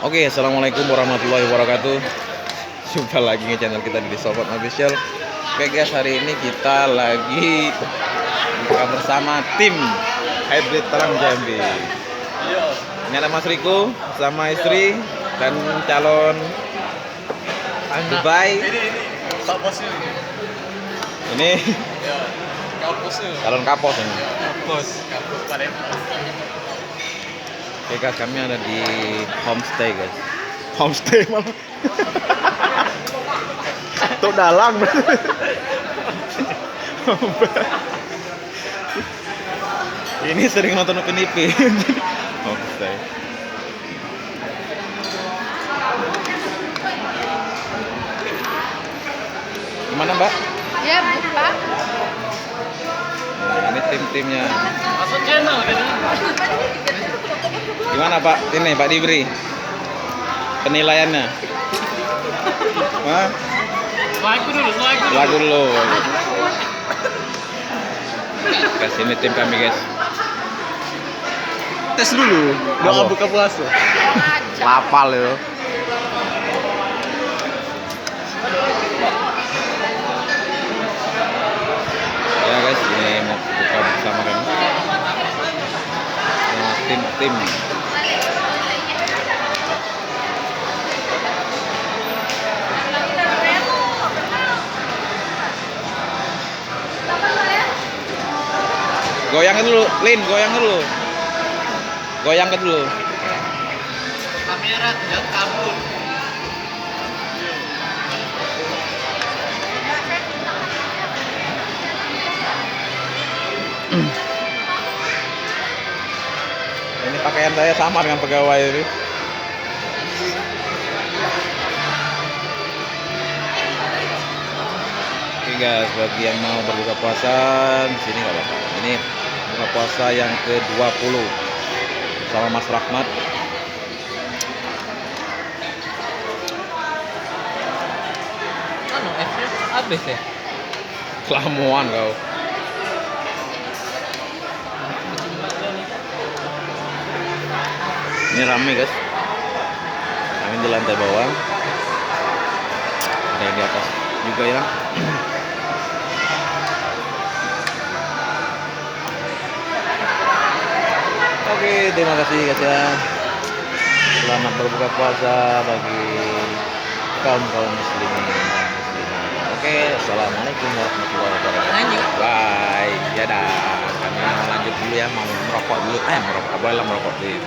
Oke, assalamualaikum warahmatullahi wabarakatuh. Jumpa lagi di channel kita di Sobat Official. Oke guys, hari ini kita lagi buka bersama tim Hybrid Terang Jambi. Ini ada Mas Riko sama istri dan calon Dubai. Pak bosnya Ini ya, kapusnya calon kapos ini. kapus paling Oke guys, kami ada di homestay guys. Homestay malah. Tuh dalang. Ini sering nonton Upin Ipin. Homestay. Gimana Mbak? Ya, Pak. Nah, ini tim-timnya. masuk channel gitu. Gimana Pak? Ini Pak Dibri. Penilaiannya. Hah? Lagu dulu. Lagu dulu. Guys, ini tim kami guys. Tes dulu. Doa Apa? buka puasa. Lapal itu. Ya guys, ini mau buka bersama kan. Nah, tim-tim. Goyang dulu, Lin, goyang dulu. Goyang dulu. Kamera jangan kabur. Ini pakaian saya sama dengan pegawai ini. Oke guys, bagi yang mau berbuka puasa di sini nggak apa-apa. Ini buka puasa yang ke-20 sama Mas Rahmat. Anu F-nya habis ya? Kelamuan kau. Ini rame guys. Kami di lantai bawah. Ada yang di atas juga ya. Oke, terima kasih guys ya. Selamat berbuka puasa bagi kaum muslimin dan muslimat. Oke, assalamualaikum warahmatullahi wabarakatuh. Lanjut. Bye. Dadah. Kami mau lanjut dulu ya, mau merokok dulu. Merokok boleh lah merokok dulu.